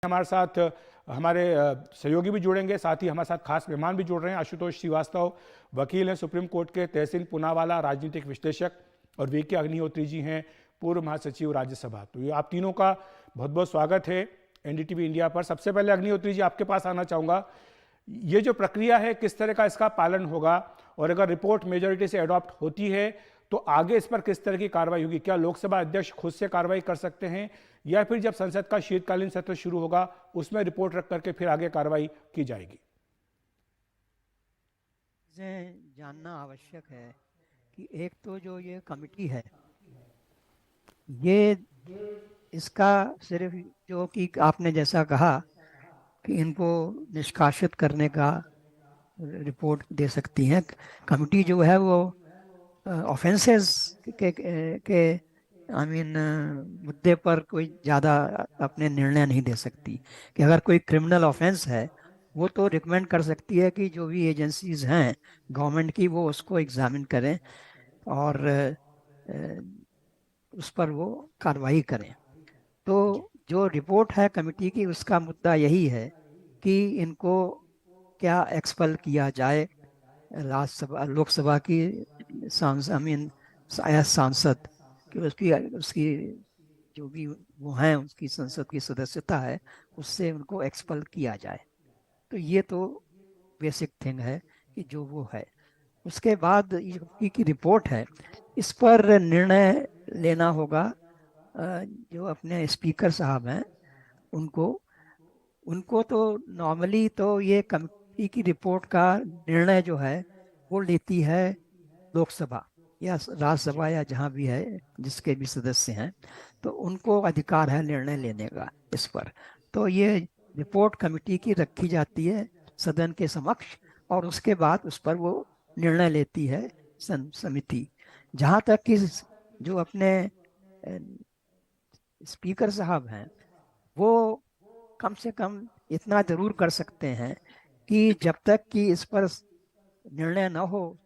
हमारे साथ हमारे सहयोगी भी जुड़ेंगे, साथ ही हमारे साथ खास मेहमान भी जुड़ रहे हैं। आशुतोष श्रीवास्तव वकील हैं, सुप्रीम कोर्ट के, तहसीन पूनावाला राजनीतिक विश्लेषक, और वीके अग्निहोत्री जी हैं, पूर्व महासचिव राज्यसभा। तो ये आप तीनों का बहुत बहुत स्वागत है एनडीटीवी इंडिया पर। सबसे पहले अग्निहोत्री जी आपके पास आना चाहूँगा, ये जो प्रक्रिया है किस तरह का इसका पालन होगा, और अगर रिपोर्ट मेजोरिटी से अडॉप्ट होती है तो आगे इस पर किस तरह की कार्रवाई होगी? क्या लोकसभा अध्यक्ष खुद से कार्रवाई कर सकते हैं, या फिर जब संसद का शीतकालीन सत्र शुरू होगा उसमें रिपोर्ट रख करके फिर आगे कार्रवाई की जाएगी? जानना आवश्यक है कि एक तो जो ये कमिटी है, ये इसका सिर्फ जो कि आपने जैसा कहा कि इनको निष्कासित करने का रिपोर्ट दे सकती है। कमिटी जो है वो ऑफेंसेस के आई मीन मुद्दे पर कोई ज़्यादा अपने निर्णय नहीं दे सकती। कि अगर कोई क्रिमिनल ऑफेंस है वो तो रिकमेंड कर सकती है कि जो भी एजेंसीज हैं गवर्नमेंट की वो उसको एग्जामिन करें और उस पर वो कार्रवाई करें। तो जो रिपोर्ट है कमेटी की, उसका मुद्दा यही है कि इनको क्या एक्सपल किया जाए राज्यसभा लोकसभा की सांसद कि उसकी उसकी जो भी वो हैं उसकी संसद की सदस्यता है उससे उनको एक्सपल किया जाए। तो ये तो बेसिक थिंग है कि जो वो है। उसके बाद की रिपोर्ट है, इस पर निर्णय लेना होगा जो अपने स्पीकर साहब हैं उनको उनको तो नॉर्मली तो ये कमेटी की रिपोर्ट का निर्णय जो है वो लेती है लोकसभा या राज्यसभा या जहाँ भी है जिसके भी सदस्य हैं, तो उनको अधिकार है निर्णय लेने का इस पर। तो ये रिपोर्ट कमेटी की रखी जाती है सदन के समक्ष और उसके बाद उस पर वो निर्णय लेती है समिति। जहाँ तक कि जो अपने स्पीकर साहब हैं वो कम से कम इतना जरूर कर सकते हैं कि जब तक कि इस पर निर्णय न हो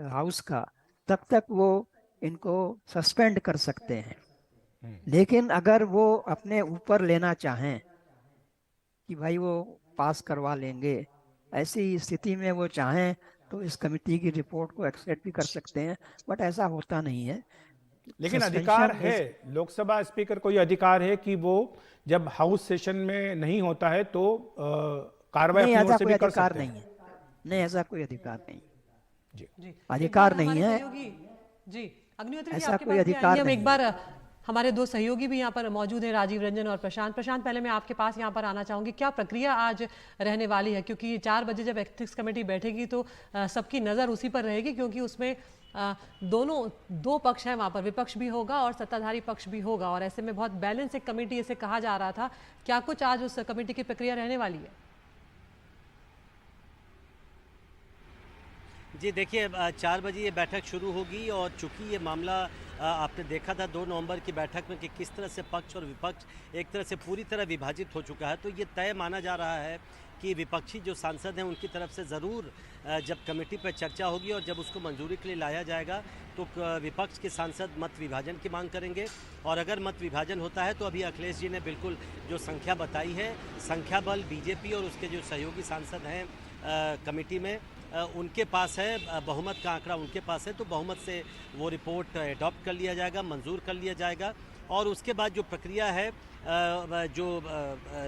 हाउस का, तब तक वो इनको सस्पेंड कर सकते हैं। लेकिन अगर वो अपने ऊपर लेना चाहें कि भाई वो पास करवा लेंगे, ऐसी स्थिति में वो चाहें तो इस कमिटी की रिपोर्ट को एक्सेप्ट भी कर सकते हैं, बट ऐसा होता नहीं है। लेकिन अधिकार सस्पेंशन है, इज लोकसभा स्पीकर को यह अधिकार है कि वो जब हाउस सेशन में नहीं होता है तो कार्रवाई नहीं, अपनी ओर ऐसा से कोई भी कर अधिकार सकते नहीं हैं। है। नहीं, ऐसा कोई अधिकार नहीं, जी जी, एक बार अधिकार नहीं हमारे है, सहयोगी जी अग्निहोत्री जी ऐसा आपके कोई पास भी आएंगे अधिकार हम। एक नहीं बार है। हमारे दो सहयोगी भी यहाँ पर मौजूद हैं, राजीव रंजन और प्रशांत। पहले मैं आपके पास यहाँ पर आना चाहूंगी, क्या प्रक्रिया आज रहने वाली है? क्योंकि 4 बजे जब एथिक्स कमेटी बैठेगी तो सबकी नज़र उसी पर रहेगी, क्योंकि उसमें दो पक्ष हैं वहाँ पर, विपक्ष भी होगा और सत्ताधारी पक्ष भी होगा, और ऐसे में बहुत बैलेंस एक कमेटी इसे कहा जा रहा था। क्या कुछ आज उस कमेटी की प्रक्रिया रहने वाली है? जी देखिए, 4 बजे ये बैठक शुरू होगी और चूंकि ये मामला आपने देखा था 2 नवंबर की बैठक में कि किस तरह से पक्ष और विपक्ष एक तरह से पूरी तरह विभाजित हो चुका है, तो ये तय माना जा रहा है कि विपक्षी जो सांसद हैं उनकी तरफ से ज़रूर जब कमेटी पर चर्चा होगी और जब उसको मंजूरी के लिए लाया जाएगा तो विपक्ष के सांसद मत विभाजन की मांग करेंगे। और अगर मत विभाजन होता है तो अभी अखिलेश जी ने बिल्कुल जो संख्या बताई है, संख्या बल बीजेपी और उसके जो सहयोगी सांसद हैं कमेटी में उनके पास है, बहुमत का आंकड़ा उनके पास है, तो बहुमत से वो रिपोर्ट अडॉप्ट कर लिया जाएगा, मंजूर कर लिया जाएगा। और उसके बाद जो प्रक्रिया है, जो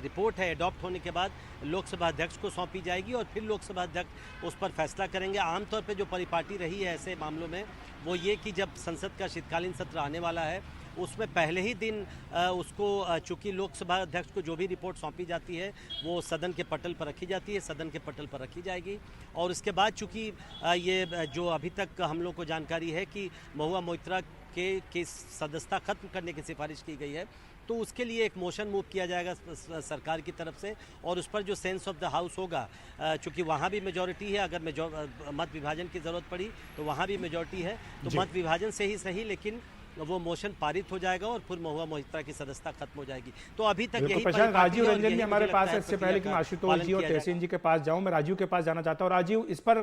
रिपोर्ट है अडॉप्ट होने के बाद लोकसभा अध्यक्ष को सौंपी जाएगी और फिर लोकसभा अध्यक्ष उस पर फैसला करेंगे। आमतौर पे जो परिपाटी रही है ऐसे मामलों में वो ये कि जब संसद का शीतकालीन सत्र आने वाला है उसमें पहले ही दिन उसको चूँकि लोकसभा अध्यक्ष को जो भी रिपोर्ट सौंपी जाती है वो सदन के पटल पर रखी जाती है, सदन के पटल पर रखी जाएगी। और उसके बाद चूँकि ये जो अभी तक हम लोग को जानकारी है कि महुआ मोइत्रा के सदस्यता खत्म करने की सिफारिश की गई है, तो उसके लिए एक मोशन मूव किया जाएगा सरकार की तरफ से और उस पर जो सेंस ऑफ द हाउस होगा, चूँकि वहाँ भी मेजॉरिटी है, अगर मत विभाजन की ज़रूरत पड़ी तो वहाँ भी मेजॉरिटी है, तो मत विभाजन से ही सही लेकिन वो मोशन पारित हो जाएगा और फिर महुआ मोइत्रा की सदस्यता खत्म हो जाएगी। तो अभी तक यही राजीव रंजन भी हमारे पास है। इससे पहले कि मैं आशुतोष जी और तहसीन जी के पास जाऊं, मैं राजीव के पास जाना चाहता हूं। राजीव, इस पर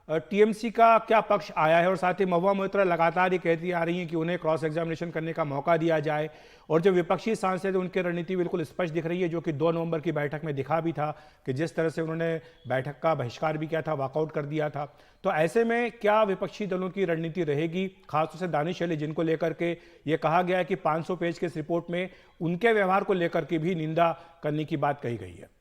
टीएमसी का क्या पक्ष आया है, और साथ ही महुआ मोइत्रा लगातार ये कहती आ रही हैं कि उन्हें क्रॉस एग्जामिनेशन करने का मौका दिया जाए, और जो विपक्षी सांसद हैं उनकी रणनीति बिल्कुल स्पष्ट दिख रही है, जो कि 2 नवंबर की बैठक में दिखा भी था कि जिस तरह से उन्होंने बैठक का बहिष्कार भी किया था, वॉकआउट कर दिया था। तो ऐसे में क्या विपक्षी दलों की रणनीति रहेगी, खासतौर से दानिश अली, जिनको लेकर के ये कहा गया है कि 500 पेज के इस रिपोर्ट में उनके व्यवहार को लेकर के भी निंदा करने की बात कही गई है।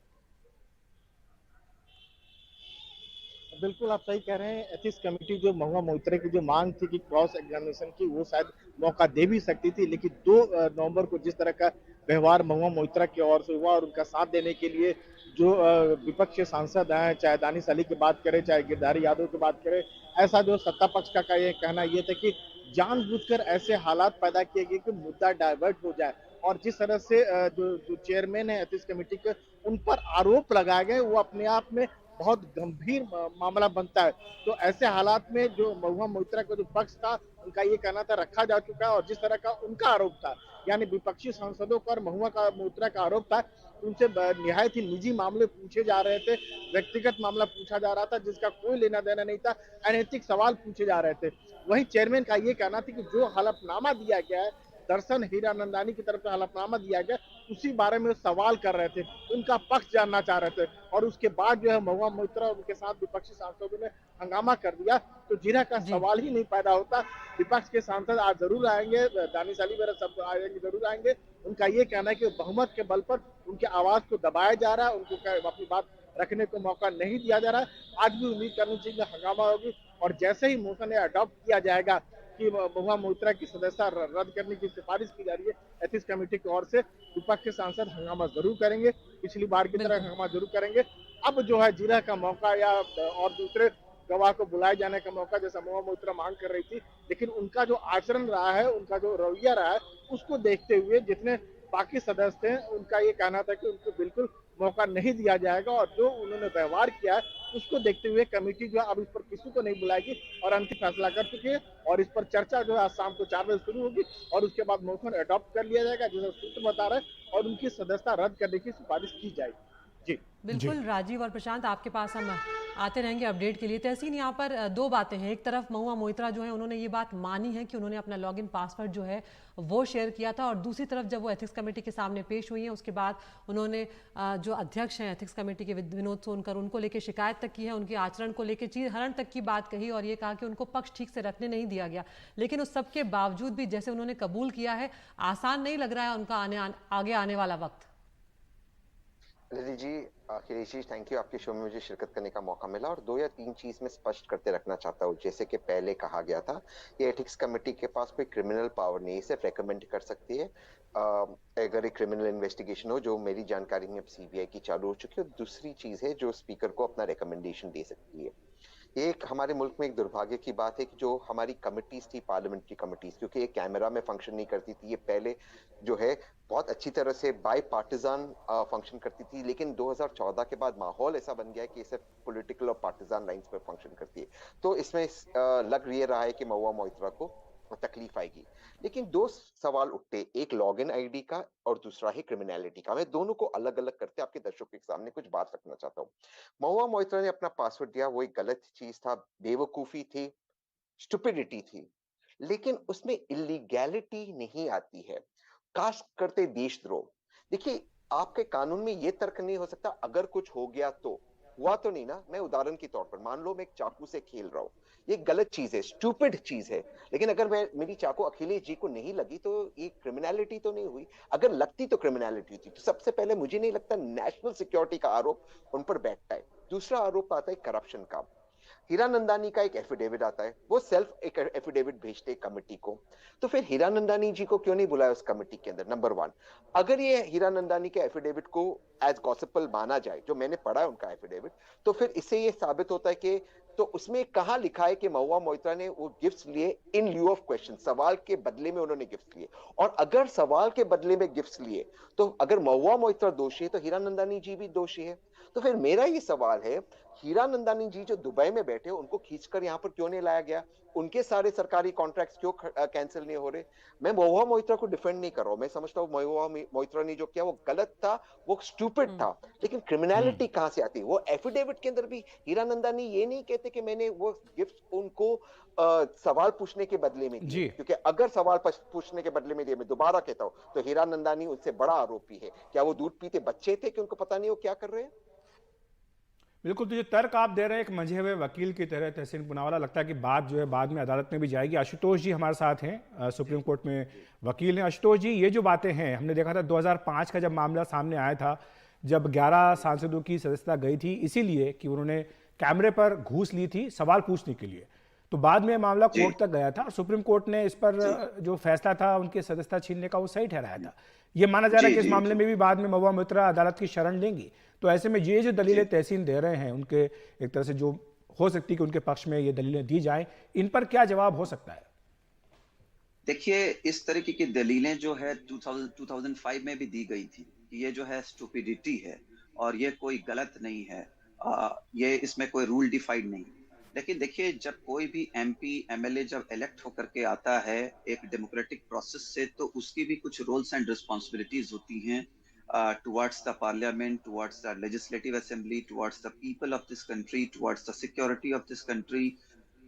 बिल्कुल आप सही कह रहे हैं। एथिक्स कमेटी जो महुआ मोइत्रा की जो मांग थी कि क्रॉस एग्जामिनेशन की, वो शायद मौका दे भी सकती थी, लेकिन 2 नवंबर को जिस तरह का व्यवहार महुआ मोइत्रा की ओर से हुआ और उनका साथ देने के लिए जो विपक्ष के सांसद हैं, चाहे दानिश अली की बात करें, चाहे गिरधारी यादव की बात करें, ऐसा जो सत्ता पक्ष का ये कहना ये था कि जानबूझकर ऐसे हालात पैदा किए गए कि मुद्दा डाइवर्ट हो जाए, और जिस तरह से जो चेयरमैन है एथिक्स कमेटी के, उन पर आरोप लगाए गए, वो अपने आप में बहुत गंभीर मामला बनता है। तो ऐसे हालात में जो महुआ मोइत्रा का जो पक्ष था, उनका ये कहना था रखा जा चुका है, और जिस तरह का उनका आरोप था, यानी विपक्षी सांसदों पर महुआ मोइत्रा का आरोप था, उनसे निहायत ही निजी मामले पूछे जा रहे थे, व्यक्तिगत मामला पूछा जा रहा था जिसका कोई लेना देना नहीं था, अनैतिक सवाल पूछे जा रहे थे। वहीं चेयरमैन का ये कहना था कि जो हलफनामा दिया गया है, दर्शन हीरानंदानी की तरफ से हलफनामा दिया गया, उसी बारे में सवाल कर रहे थे, उनका पक्ष जानना चाह रहे थे, और उसके बाद जो है महुआ मोइत्रा और उनके साथ विपक्षी सांसदों ने हंगामा कर दिया, तो जिरह का सवाल ही नहीं पैदा होता। विपक्ष के सांसद आज जरूर आएंगे, दानिश अली वगैरह सब आएंगे, जरूर आएंगे। उनका ये कहना है कि बहुमत के बल पर उनकी आवाज को दबाया जा रहा है, उनको अपनी बात रखने को मौका नहीं दिया जा रहा है। आज भी उम्मीद करनी चाहिए हंगामा होगी, और जैसे ही मोशन अडॉप्ट किया जाएगा कि महुआ मोइत्रा की सदस्यता रद्द करने की सिफारिश की जा रही है एथिक्स कमेटी की ओर से, विपक्ष के सांसद हंगामा जरूर करेंगे, पिछली बार की तरह हंगामा जरूर करेंगे। अब जो है जिरह का मौका या और दूसरे गवाह को बुलाए जाने का मौका, जैसा महुआ मोइत्रा मांग कर रही थी, लेकिन उनका जो आचरण रहा है, उनका जो रवैया रहा है, उसको देखते हुए जितने बाकी सदस्य हैं, उनका ये कहना था कि उनको बिल्कुल मौका नहीं दिया जाएगा, और जो उन्होंने व्यवहार किया है उसको देखते हुए कमेटी जो है अब इस पर किसी को नहीं बुलाएगी और अंतिम फैसला कर चुकी है, और इस पर चर्चा जो है आज शाम को 4 बजे शुरू होगी, और उसके बाद मोशन अडॉप्ट कर लिया जाएगा, जैसा सूत्र बता रहा है, और उनकी सदस्यता रद्द करने की सिफारिश की जाएगी। जी बिल्कुल राजीव और प्रशांत, आपके पास हम आते रहेंगे अपडेट के लिए। तहसीन, यहाँ पर 2 बातें हैं। एक तरफ महुआ मोइत्रा जो है उन्होंने ये बात मानी है कि उन्होंने अपना लॉगिन पासवर्ड जो है वो शेयर किया था, और दूसरी तरफ जब वो एथिक्स कमेटी के सामने पेश हुई हैं उसके बाद उन्होंने जो अध्यक्ष हैं एथिक्स कमेटी के विनोद सोनकर, उनको लेकर शिकायत तक की है, उनके आचरण को लेकर चीर हरण तक की बात कही, और ये कहा कि उनको पक्ष ठीक से रखने नहीं दिया गया। लेकिन उस सब के बावजूद भी जैसे उन्होंने कबूल किया है, आसान नहीं लग रहा है उनका आगे आने वाला वक्त। ललित जी, अखिलेश जी, थैंक यू, आपके शो में मुझे शिरकत करने का मौका मिला। और 2 या 3 चीज में स्पष्ट करते रखना चाहता हूँ। जैसे कि पहले कहा गया था, ये एथिक्स कमेटी के पास कोई क्रिमिनल पावर नहीं है, सिर्फ रेकमेंड कर सकती है अगर एक क्रिमिनल इन्वेस्टिगेशन हो, जो मेरी जानकारी में अब सीबीआई की चालू हो चुकी है। दूसरी चीज है जो स्पीकर को अपना रिकमेंडेशन दे सकती है। एक हमारे मुल्क में एक दुर्भाग्य की बात है कि जो हमारी कमिटीज थी, पार्लियामेंट्री कमिटीज, क्योंकि ये कैमरा में फंक्शन नहीं करती थी, ये पहले जो है बहुत अच्छी तरह से बाय पार्टिजान फंक्शन करती थी, लेकिन 2014 के बाद माहौल ऐसा बन गया है कि इसे पॉलिटिकल और पार्टिजान लाइंस पर फंक्शन करती है। तो इसमें लग ये रहा है कि महुआ मोइत्रा को तकलीफ आएगी। लेकिन 2 सवाल उठते, एक लॉगिन आईडी का और दूसरा है क्रिमिनलिटी का। मैं दोनों को अलग अलग करते आपके दर्शकों के सामने कुछ बात रखना चाहता हूँ। महुआ मोइत्रा ने अपना पासवर्ड दिया, वो एक गलत चीज था, बेवकूफी थी, स्टुपिडिटी थी, लेकिन उसमें इलीगैलिटी नहीं आती है, खास करते देशद्रोह। देखिए, आपके कानून में ये तर्क नहीं हो सकता अगर कुछ हो गया तो हुआ तो नहीं ना। मैं उदाहरण के तौर पर मान लो मैं एक चाकू से खेल रहा हूं, ये गलत चीज है, स्टूपिड चीज है, लेकिन अगर मेरी चाकू अखिलेश जी को नहीं लगी तो ये क्रिमिनलिटी तो नहीं हुई। अगर लगती तो क्रिमिनलिटी होती। तो सबसे पहले मुझे नहीं लगता नेशनल सिक्योरिटी का आरोप उन पर बैठता है। दूसरा आरोप आता है करप्शन का। हीरानंदानी का एक एफिडेविट आता है, वो सेल्फ एक एफिडेविट भेजते कमेटी को, तो फिर हीरानंदानी जी को क्यों नहीं बुलाया उस कमेटी के अंदर? नंबर 1, अगर ये हीरानंदानी के एफिडेविट को एज गॉसिपल माना जाए, जो मैंने पढ़ा है उनका एफिडेविट, तो फिर इससे ये साबित होता है कि तो उसमें कहां लिखा है कि महुआ मोइत्रा ने वो गिफ्ट्स लिए इन ल्यू ऑफ क्वेश्चन, सवाल के बदले में उन्होंने गिफ्ट लिए। और अगर सवाल के बदले में गिफ्ट्स लिए तो अगर महुआ मोइत्रा दोषी है तो हीरानंदानी जी भी दोषी है। तो फिर मेरा ये सवाल है, हीरानंदानी जी जो दुबई में बैठे, उनको खींचकर यहाँ पर क्यों नहीं लाया गया? उनके सारे सरकारी कॉन्ट्रैक्ट्स क्यों कैंसिल नहीं हो रहे? मैं महुआ मोइत्रा को डिफेंड नहीं कर रहा हूं, मैं समझता हूँ महुआ मोइत्रा ने जो किया वो गलत था, वो स्टूपिड था, लेकिन क्रिमिनलिटी कहां से आती है? वो एफिडेविट के अंदर भी हीरानंदानी ये नहीं कहती समझते कि मैंने वो गिफ्ट उनको सवाल पूछने के बदले में जी। दिए, क्योंकि अगर सवाल पूछने के बदले में दिए, मैं दोबारा कहता हूं, तो हीरानंदानी उससे बड़ा आरोपी है। क्या वो दूध पीते बच्चे थे कि उनको पता नहीं वो क्या कर रहे हैं? बिल्कुल, तो जो तर्क आप दे रहे हैं एक मंझे हुए वकील की तरह तहसीन पुनावाला, लगता है कि बात जो है बाद में अदालत में भी जाएगी। आशुतोष जी हमारे साथ हैं, सुप्रीम कोर्ट में वकील हैं। आशुतोष जी, ये जो बातें हैं, हमने देखा था 2005 का जब मामला सामने आया था, जब 11 सांसदों की सदस्यता गई थी इसीलिए कि उन्होंने कैमरे पर घूस ली थी सवाल पूछने के लिए, तो बाद में मामला कोर्ट तक गया था और सुप्रीम कोर्ट ने इस पर जो फैसला था उनकी सदस्यता छीनने का वो सही ठहराया था। ये माना जा रहा है कि इस मामले में भी बाद में महुआ मोइत्रा अदालत की शरण लेंगी। तो ऐसे में ये जो दलीलें तहसीन दे रहे हैं, उनके एक तरह से जो हो सकती है कि उनके पक्ष में ये दलीलें दी जाएं, इन पर क्या जवाब हो सकता है? देखिए, इस तरीके की दलीलें जो है 2005 में भी दी गई थी, ये जो है स्टुपिडिटी है और ये कोई गलत नहीं है। ये इसमें कोई रूल डिफाइंड नहीं। लेकिन देखिए, जब कोई भी एमपी एमएलए जब इलेक्ट होकर के आता है एक डेमोक्रेटिक प्रोसेस से, तो उसकी भी कुछ रोल्स एंड रिस्पॉन्सिबिलिटीज होती हैं towards the parliament, towards the legislative assembly, towards the people of this country, towards the security of this country.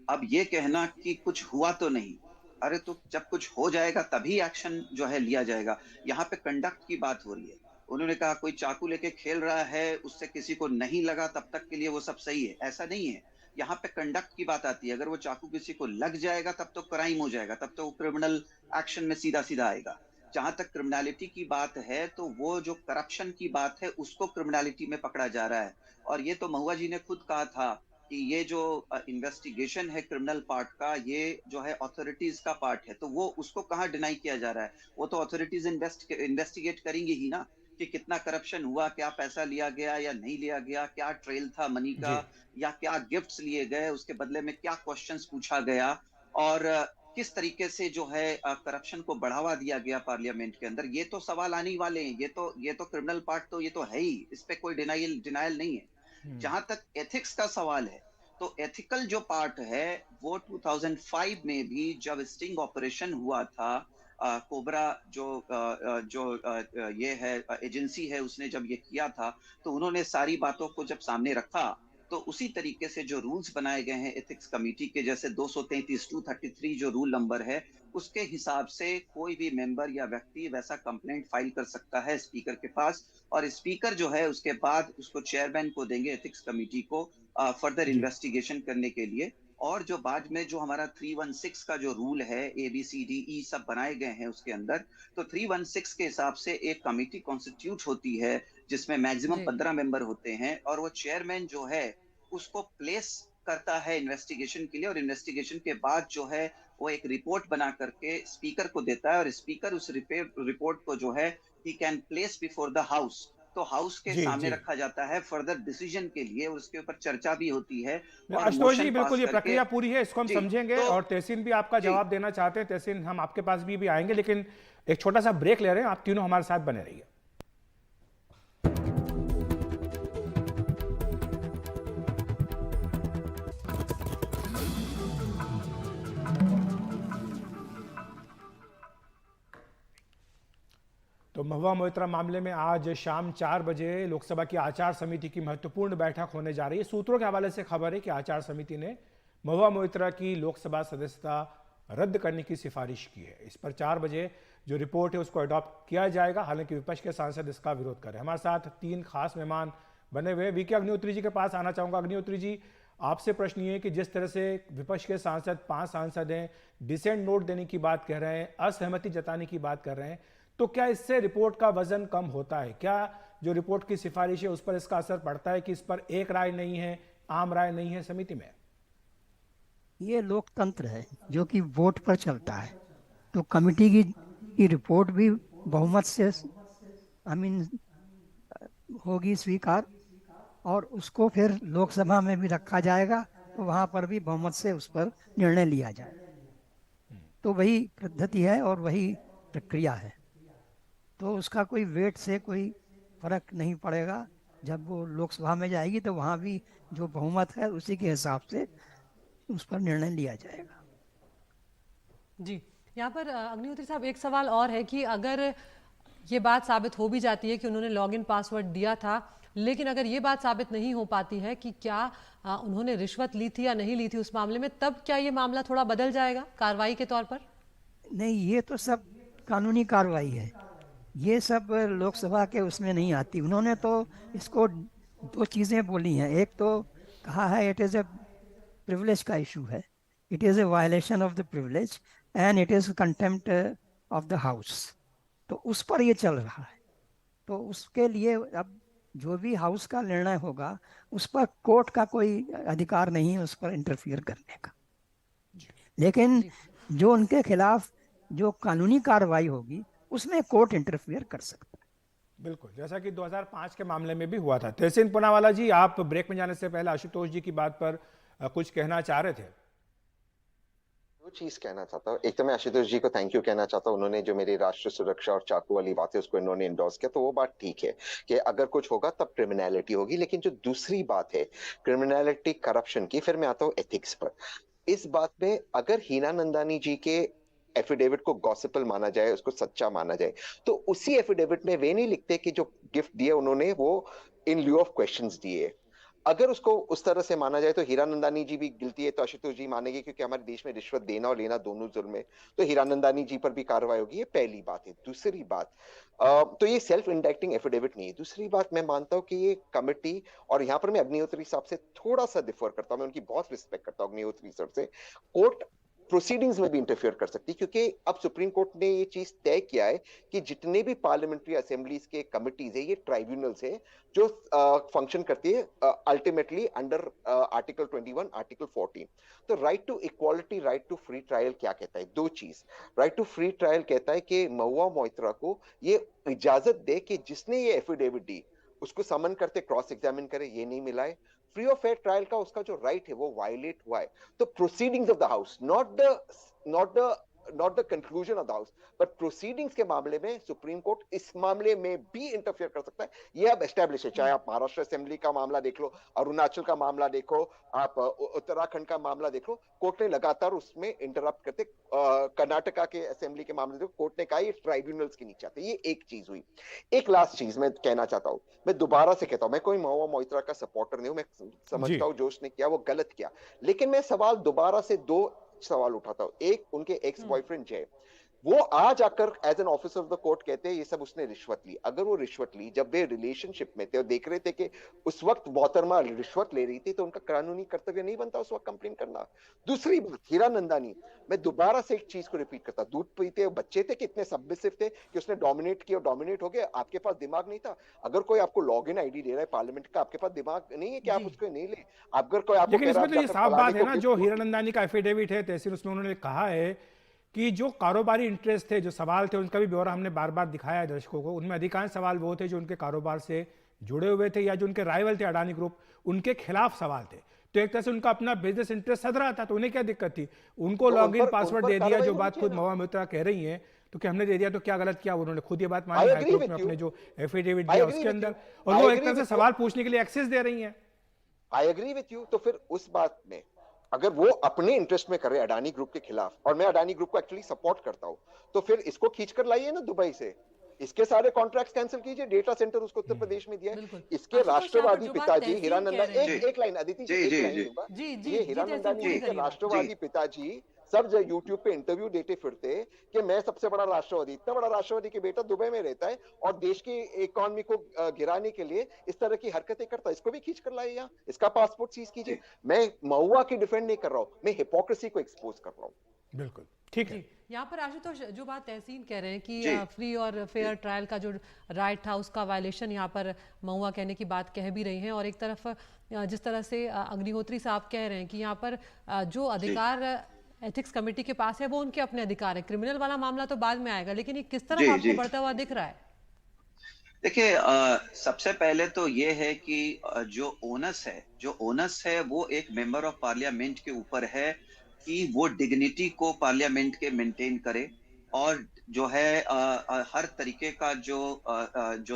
अब ये कहना कि कुछ हुआ तो नहीं, अरे तो जब कुछ हो जाएगा तभी एक्शन जो है लिया जाएगा। यहाँ पे कंडक्ट की बात हो रही है। उन्होंने कहा कोई चाकू लेके खेल रहा है, उससे किसी को नहीं लगा, तब तक के लिए वो सब सही है, ऐसा नहीं है। यहाँ पे कंडक्ट की बात आती है। अगर वो चाकू किसी को लग जाएगा तब तो क्राइम हो जाएगा, तब तो वो क्रिमिनल एक्शन में सीधा सीधा आएगा। जहां तक क्रिमिनलिटी की बात है, तो वो जो करप्शन की बात है उसको क्रिमिनलिटी में पकड़ा जा रहा है। और ये तो महुआ जी ने खुद कहा था कि ये जो इन्वेस्टिगेशन है क्रिमिनल पार्ट का, ये जो है अथॉरिटीज का पार्ट है, तो वो उसको कहाँ डिनाई किया जा रहा है? वो तो अथॉरिटीज इन्वेस्टिगेट करेंगी ही ना कि कितना करप्शन हुआ, क्या पैसा लिया गया या नहीं लिया गया, क्या ट्रेल था मनी का, या क्या गिफ्ट्स लिए गए, उसके बदले में क्या क्वेश्चंस पूछा गया, और किस तरीके से जो है करप्शन को बढ़ावा दिया गया पार्लियामेंट के अंदर। ये तो सवाल आने ही वाले हैं। ये तो क्रिमिनल पार्ट तो ये तो है ही, इस पे कोई डिनायल नहीं है। जहां तक एथिक्स का सवाल है, तो एथिकल जो पार्ट है वो 2005 में भी जब स्टिंग ऑपरेशन हुआ था, कोबरा जो ये है एजेंसी है, उसने जब ये किया था, तो उन्होंने सारी बातों को जब सामने रखा, तो उसी तरीके से जो रूल्स बनाए गए हैं एथिक्स कमेटी के, जैसे 233 जो रूल नंबर है, उसके हिसाब से कोई भी मेंबर या व्यक्ति वैसा कंप्लेंट फाइल कर सकता है स्पीकर के पास, और स्पीकर जो है उसके बाद उसको चेयरमैन को देंगे एथिक्स कमेटी को फर्दर इन्वेस्टिगेशन करने के लिए। और जो बाद में जो हमारा 316 का जो रूल है, ABCDE सब बनाए गए हैं उसके अंदर, तो 316 के हिसाब से एक कमेटी कॉन्स्टिट्यूट होती है जिसमें मैक्सिमम 15 मेंबर होते हैं, और वो चेयरमैन जो है उसको प्लेस करता है इन्वेस्टिगेशन के लिए, और इन्वेस्टिगेशन के बाद जो है वो एक रिपोर्ट बना करके स्पीकर को देता है, और स्पीकर उस रिपोर्ट को जो है he can place before the house, तो हाउस के सामने रखा जाता है फर्दर डिसीजन के लिए, और उसके ऊपर चर्चा भी होती है। और आशुतोष जी, बिल्कुल ये प्रक्रिया पूरी है, इसको हम समझेंगे, तो, और तहसीन भी आपका जवाब देना चाहते हैं। तहसीन, हम आपके पास भी आएंगे, लेकिन एक छोटा सा ब्रेक ले रहे हैं। आप तीनों हमारे साथ बने रहिए। तो महुआ मोइत्रा मामले में आज शाम 4 बजे लोकसभा की आचार समिति की महत्वपूर्ण बैठक होने जा रही है। सूत्रों के हवाले से खबर है कि आचार समिति ने महुआ मोइत्रा की लोकसभा सदस्यता रद्द करने की सिफारिश की है। इस पर 4 बजे जो रिपोर्ट है उसको अडॉप्ट किया जाएगा। हालांकि विपक्ष के सांसद इसका विरोध कर रहे हैं। हमारे साथ 3 खास मेहमान बने हुए। वीके अग्निहोत्री जी के पास आना चाहूंगा। अग्निहोत्री जी, आपसे प्रश्न ये है कि जिस तरह से विपक्ष के सांसद 5 सांसद हैं, डिसेंट नोट देने की बात कह रहे हैं, असहमति जताने की बात कर रहे हैं, तो क्या इससे रिपोर्ट का वजन कम होता है? क्या जो रिपोर्ट की सिफारिश है उस पर इसका असर पड़ता है कि इस पर एक राय नहीं है, आम राय नहीं है समिति में? ये लोकतंत्र है जो कि वोट पर चलता है। तो कमेटी की रिपोर्ट भी बहुमत से होगी स्वीकार, और उसको फिर लोकसभा में भी रखा जाएगा, तो वहां पर भी बहुमत से उस पर निर्णय लिया जाएगा। तो वही पद्धति है और वही प्रक्रिया है। तो उसका कोई वेट से कोई फर्क नहीं पड़ेगा। जब वो लोकसभा में जाएगी तो वहाँ भी जो बहुमत है उसी के हिसाब से उस पर निर्णय लिया जाएगा। जी, यहाँ पर अग्निहोत्री साहब एक सवाल और है कि अगर ये बात साबित हो भी जाती है कि उन्होंने लॉगिन पासवर्ड दिया था लेकिन अगर ये बात साबित नहीं हो पाती है कि क्या उन्होंने रिश्वत ली थी या नहीं ली थी उस मामले में, तब क्या ये मामला थोड़ा बदल जाएगा कार्रवाई के तौर पर? नहीं, ये तो सब कानूनी कार्रवाई है, ये सब लोकसभा के उसमें नहीं आती। उन्होंने तो इसको दो चीज़ें बोली हैं। एक तो कहा है इट इज़ ए प्रिविलेज का इशू है, it is a violation of the privilege and it is contempt of the house. तो उस पर ये चल रहा है। तो उसके लिए अब जो भी हाउस का निर्णय होगा उस पर कोर्ट का कोई अधिकार नहीं है उस पर इंटरफियर करने का। लेकिन जो उनके खिलाफ जो कानूनी कार्रवाई होगी उसमें कोर्ट इंटरफियर कर सकता है। बिल्कुल, जैसा कि 2005 के मामले में भी हुआ था। तहसीन पूनावाला जी, आप ब्रेक में जाने से पहले आशुतोष जी की बात पर कुछ कहना चाह रहे थे। दो चीज कहना चाहता हूँ। एक तो मैं आशुतोष जी को थैंक यू कहना चाहता हूँ, उन्होंने जो मेरी राष्ट्र सुरक्षा और चाकू वाली बात है उसको इन्होंने इंडोर्स किया, तो वो बात ठीक है कि अगर कुछ होगा तब क्रिमिनलिटी होगी। लेकिन जो दूसरी बात है क्रिमिनलिटी करप्शन की, फिर मैं आता हूँ एथिक्स पर। इस बात में अगर हीना नंदानी जी के एफिडेविट को गॉसिपल माना जाए, उसको सच्चा माना जाए, तो उसी एफिडेविट में वे नहीं लिखते कि जो गिफ्ट दिए उन्होंने वो इन ल्यू ऑफ क्वेश्चंस दिए। अगर उसको उस तरह से माना जाए तो हीरानंदानी जी भी गिल्टी है, तो आशुतोष जी मानेंगे, क्योंकि हमारे देश में रिश्वत देना और लेना दोनों जुर्म है, तो हीरानंदानी जी पर भी कार्रवाई होगी। ये पहली बात है। दूसरी बात, तो ये सेल्फ इंडाइक्टिंग एफिडेविट नहीं है। दूसरी बात, मैं मानता हूं कि ये कमिटी, और यहां पर मैं अग्निहोत्री साहब से थोड़ा सा डिफर करता हूं, मैं उनकी बहुत रिस्पेक्ट करता हूं अग्निहोत्री सर से, कोर्ट प्रोसीडिंग्स में भी इंटरफेयर कर सकती, क्योंकि अब सुप्रीम कोर्ट ने ये चीज तय किया है कि जितने भी पार्लियामेंट्री असेंबलीज के कमिटीज है, ये ट्राइब्यूनल्स है जो फंक्शन करती है अल्टीमेटली अंडर आर्टिकल 21, आर्टिकल 14। तो right to equality, right to free trial क्या कहता है? दो चीज। राइट टू फ्री ट्रायल कहता है कि महुआ मोइत्रा को ये इजाजत दे कि जिसने ये एफिडेविट दी उसको समन करते क्रॉस एग्जामिन करे, ये नहीं मिला है। फ्री ऑफ फेयर ट्रायल का उसका जो राइट है वो वायलेट हुआ है। तो proceedings of the house, not the conclusion of the house, but proceedings के मामले में सुप्रीम कोर्ट इस मामले में भी इंटरफेयर कर सकता है। ये अब एस्टेब्लिश है। चाहे आप महाराष्ट्र असेंबली का मामला देख लो, अरुणाचल का मामला देखो, आप उत्तराखंड का मामला देख लो, कोर्ट ने लगातार उसमें इंटरप्ट करते। कर्नाटका के असेंबली के मामले देखो, कोर्ट ने कहा ये ट्राइब्यूनल्स की नीचे आते। ये एक चीज हुई। एक लास्ट चीज मैं कहना चाहता हूं, मैं दोबारा से कहता हूं, मैं कोई महुआ मोइत्रा का सपोर्टर नहीं हूं, मैं समझता हूं जो उसने किया वो गलत किया, लेकिन मैं सवाल दोबारा से दो सवाल उठाता हूं। एक, उनके एक्स बॉयफ्रेंड जय, वो आज आकर as an officer of the court कहते हैं ये सब उसने रिश्वत ली। अगर वो रिश्वत ली जब वे रिलेशनशिप में थे और देख रहे थे कि उस वक्त मोहतरमा रिश्वत ले रही थी, तो उनका कानूनी कर्तव्य नहीं बनता उस वक्त कंप्लेन करना। दूसरी बात, हीरानंदानी, मैं दोबारा से एक चीज को रिपीट करता, दूध पीते बच्चे थे, कितने सबमिसिव थे कि उसने डोमिनेट किया, डोमिनेट हो गया। आपके पास दिमाग नहीं था? अगर कोई आपको लॉग इन आईडी दे रहा है पार्लियामेंट का, आपके पास दिमाग नहीं है कि आप उसको नहीं ले? अगर कोई आपको लेकिन इसमें तो ये साफ बात है ना, जो हीरानंदानी का एफिडेविट है तहसील, उसमें उन्होंने कहा है कि जो कारोबारी इंटरेस्ट थे, जो सवाल थे, उनका भी ब्यौरा हमने बार बार दिखाया है दर्शकों को। उनमें अधिकांश सवाल वो थे जो उनके कारोबार से जुड़े हुए थे या जो उनके राइवल थे अडानी ग्रुप, उनके खिलाफ सवाल थे। तो एक तरह से उनका अपना बिजनेस इंटरेस्ट सध रहा था, तो उन्हें क्या दिक्कत थी? उनको लॉगिन पासवर्ड दे दिया, जो बात खुद महुआ मोइत्रा कह रही हैं, तो क्या हमने दे दिया तो क्या गलत किया? उन्होंने खुद ये बात मानी हाईकोर्ट में अपने जो एफिडेविट दिया उसके अंदर, और वो एक तरह से सवाल पूछने के लिए एक्सेस दे रही हैं। I agree with you. तो फिर उस बात में अगर वो अपने इंटरेस्ट में करे अडानी ग्रुप के खिलाफ, और मैं अडानी ग्रुप को एक्चुअली सपोर्ट करता हूं, तो फिर इसको खींचकर लाइए ना दुबई से, इसके सारे कॉन्ट्रैक्ट्स कैंसिल कीजिए। डेटा सेंटर उसको उत्तर प्रदेश में दिया है। इसके राष्ट्रवादी पिताजी हीरानंदा, एक लाइन अदिति जी, ये हीरानंदानी जी के राष्ट्रवादी पिताजी सब यूट्यूब पे इंटरव्यू देते फिरते कि मैं सबसे बड़ा राष्ट्रवादी, इतना बड़ा राष्ट्रवादी कि बेटा दुबई में रहता है और देश की इकोनॉमी को गिराने के लिए इस तरह की हरकतें करता है। इसको भी खींच कर लाइए यहाँ, इसका पासपोर्ट सीज कीजिए। मैं महुआ की डिफेंड नहीं कर रहा हूँ, मैं हिपोक्रेसी को एक्सपोज कर रहा हूँ। बिल्कुल ठीक है। यहाँ पर आशुतोष जो बात तहसीन कह रहे हैं कि फ्री और फेयर ट्रायल का जो राइट था उसका वायलेशन यहाँ पर महुआ कहने की बात कह भी रही हैं, और एक तरफ जिस तरह से अग्निहोत्री साहब कह रहे हैं कि यहाँ पर जो अधिकार एथिक्स कमेटी के पास है वो उनके अपने अधिकार है, क्रिमिनल वाला मामला तो बाद में आएगा, लेकिन ये किस तरह आपको बढ़ता हुआ दिख रहा है? देखिए, सबसे पहले तो ये है कि जो ओनस है वो एक मेंबर ऑफ पार्लियामेंट के ऊपर है कि वो डिग्निटी को पार्लियामेंट के मेंटेन करे, और जो है हर तरीके का जो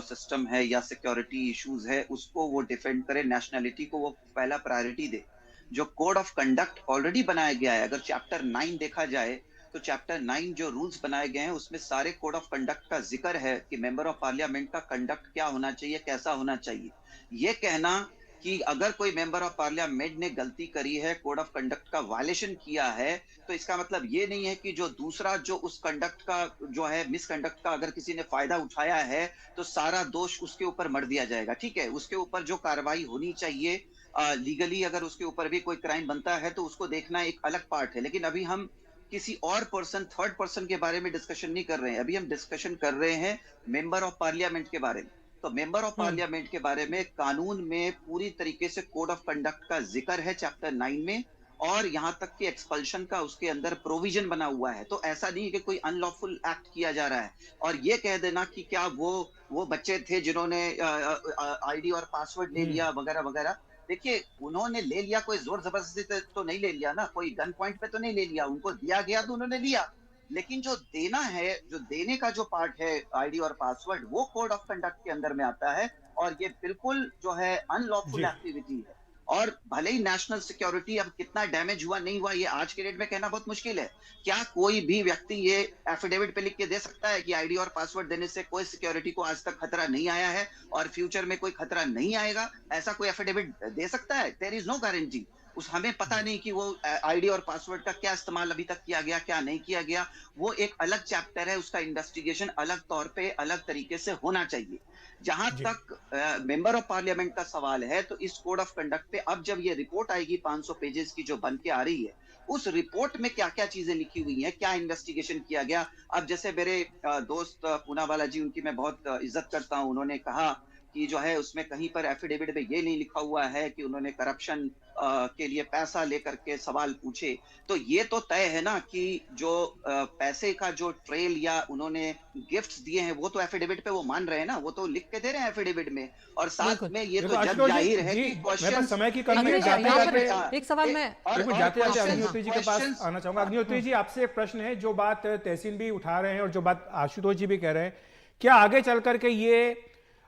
सिस्टम है या सिक्योरिटी इश्यूज है उसको वो डिफेंड करे, नेशनैलिटी को वो पहला प्रायोरिटी दे। जो कोड ऑफ कंडक्ट ऑलरेडी बनाया गया है, अगर चैप्टर 9 देखा जाए तो चैप्टर 9 जो रूल्स बनाए गए हैं उसमें सारे कोड ऑफ कंडक्ट का जिक्र है कि मेंबर ऑफ पार्लियामेंट का कंडक्ट क्या होना चाहिए, कैसा होना चाहिए। ये कहना कि अगर कोई मेंबर ऑफ पार्लियामेंट ने गलती करी है, कोड ऑफ कंडक्ट का वायलेशन किया है, तो इसका मतलब ये नहीं है कि जो दूसरा जो उस कंडक्ट का जो है मिसकंडक्ट का अगर किसी ने फायदा उठाया है तो सारा दोष उसके ऊपर मढ़ दिया जाएगा। ठीक है, उसके ऊपर जो कार्रवाई होनी चाहिए लीगली, अगर उसके ऊपर भी कोई क्राइम बनता है तो उसको देखना एक अलग पार्ट है। लेकिन अभी हम किसी और पर्सन, थर्ड पर्सन के बारे में डिस्कशन नहीं कर रहे हैं। अभी हम डिस्कशन कर रहे हैं मेंबर ऑफ पार्लियामेंट के बारे में। तो मेंबर ऑफ पार्लियामेंट के बारे में कानून में पूरी तरीके से कोड ऑफ कंडक्ट का जिक्र है चैप्टर 9 में, और यहाँ तक कि एक्सपल्शन का उसके अंदर प्रोविजन बना हुआ है। तो ऐसा नहीं है कि कोई अनलॉफुल एक्ट किया जा रहा है। और ये कह देना कि क्या वो बच्चे थे जिन्होंने आईडी और पासवर्ड ले लिया वगैरह वगैरह, देखिए उन्होंने ले लिया, कोई जोर जबरदस्ती तो नहीं ले लिया ना, कोई गन पॉइंट पे तो नहीं ले लिया, उनको दिया गया तो उन्होंने लिया। लेकिन जो देना है, जो देने का जो पार्ट है आईडी और पासवर्ड, वो कोड ऑफ कंडक्ट के अंदर में आता है। और ये बिल्कुल जो है अनलॉफुल एक्टिविटी है। और भले ही नेशनल सिक्योरिटी अब कितना डैमेज हुआ नहीं हुआ ये आज के डेट में कहना बहुत मुश्किल है। क्या कोई भी व्यक्ति ये एफिडेविट पे लिख के दे सकता है कि आईडी और पासवर्ड देने से कोई सिक्योरिटी को आज तक खतरा नहीं आया है और फ्यूचर में कोई खतरा नहीं आएगा? ऐसा कोई एफिडेविट दे सकता है? There is no guarantee. हमें पता नहीं कि वो आईडी और पासवर्ड का क्या इस्तेमाल अभी तक किया गया, क्या नहीं किया गया। वो एक अलग चैप्टर है, उसका इन्वेस्टिगेशन अलग तौर पे अलग तरीके से होना चाहिए। जहां तक मेंबर ऑफ पार्लियामेंट का सवाल है, तो इस कोड ऑफ कंडक्ट पे अब जब ये रिपोर्ट आएगी 500 पेजेस की जो बन के आ रही है, उस रिपोर्ट में क्या क्या चीजें लिखी हुई हैं, क्या इन्वेस्टिगेशन किया गया। अब जैसे मेरे दोस्त पूनावाला जी, उनकी मैं बहुत इज्जत करता हूं, उन्होंने कहा कि जो है उसमें कहीं पर एफिडेविट में ये नहीं लिखा हुआ है कि उन्होंने करप्शन के लिए पैसा लेकर के सवाल पूछे। तो ये तो तय है ना कि जो पैसे का जो ट्रेल या उन्होंने गिफ्ट्स दिए हैं वो तो एफिडेविट पे वो मान रहे हैं ना, वो तो लिख के दे रहे हैं एफिडेविट में। और साथ में ये तो जब जाहिर है कि क्वेश्चन, समय की कमी है, एक सवाल मैं जाते जाते अग्निहोत्री जी के पास आना चाहूंगा। अग्निहोत्री जी, आपसे एक प्रश्न है, जो बात तहसीन भी उठा रहे हैं और जो बात आशुतोष जी भी कह रहे हैं, क्या आगे चल करके ये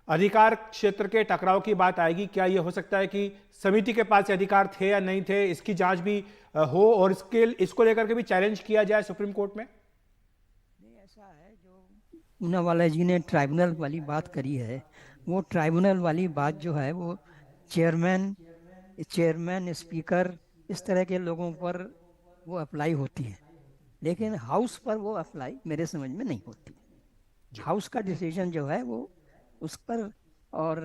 अधिकार क्षेत्र के टकराव की बात आएगी? क्या यह हो सकता है कि समिति के पास अधिकार थे या नहीं थे, इसकी जांच भी हो और इसको लेकर के भी चैलेंज किया जाए सुप्रीम कोर्ट में? नहीं, ऐसा है, जो पूनावाला जी ने ट्राइब्यूनल वाली बात करी है, वो ट्राइब्यूनल वाली बात जो है वो चेयरमैन स्पीकर इस तरह के लोगों पर वो अप्लाई होती है, लेकिन हाउस पर वो अप्लाई मेरे समझ में नहीं होती। हाउस का डिसीजन जो है वो उस पर, और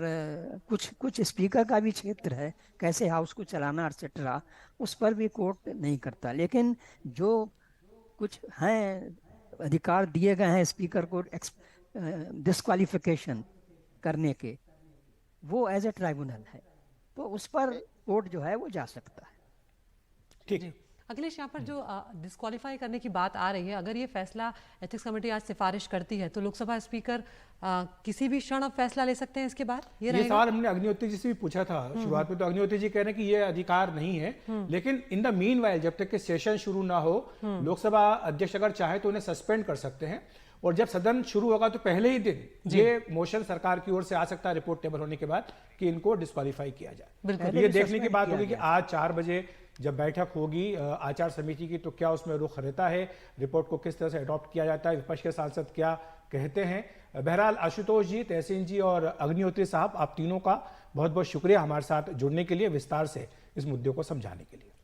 कुछ स्पीकर का भी क्षेत्र है, कैसे हाउस को चलाना एक्सेट्रा, उस पर भी कोर्ट नहीं करता। लेकिन जो कुछ हैं अधिकार दिए गए हैं स्पीकर को डिस्क्वालिफिकेशन करने के, वो एज ए ट्राइब्यूनल है, तो उस पर कोर्ट जो है वो जा सकता है। ठीक। अखिलेश, यहाँ पर जो डिस्क्वालीफाई करने की बात आ रही है, अगर ये फैसला एथिक्स कमेटी आज सिफारिश करती है तो लोकसभा स्पीकर किसी भी क्षण अब फैसला ले सकते हैं इसके बाद? ये सवाल हमने अग्निहोत्री जी से भी पूछा था शुरुआत में, तो अग्निहोत्री जी कह रहे हैं कि ये अधिकार नहीं है, लेकिन इन द मीन वाइल जब तक कि सेशन शुरू ना हो, लोकसभा अध्यक्ष अगर चाहे तो उन्हें सस्पेंड कर सकते हैं, और जब सदन शुरू होगा तो पहले ही दिन ये मोशन सरकार की ओर से आ सकता है रिपोर्ट टेबल होने के बाद कि इनको डिस्क्वालीफाई किया जाए। ये देखने की बात होगी कि आज 4 बजे जब बैठक होगी आचार समिति की, तो क्या उसमें रुख रहता है, रिपोर्ट को किस तरह से अडॉप्ट किया जाता है, विपक्ष के सांसद क्या कहते हैं। बहरहाल आशुतोष जी, तहसीन जी और अग्निहोत्री साहब, आप तीनों का बहुत बहुत शुक्रिया हमारे साथ जुड़ने के लिए, विस्तार से इस मुद्दे को समझाने के लिए।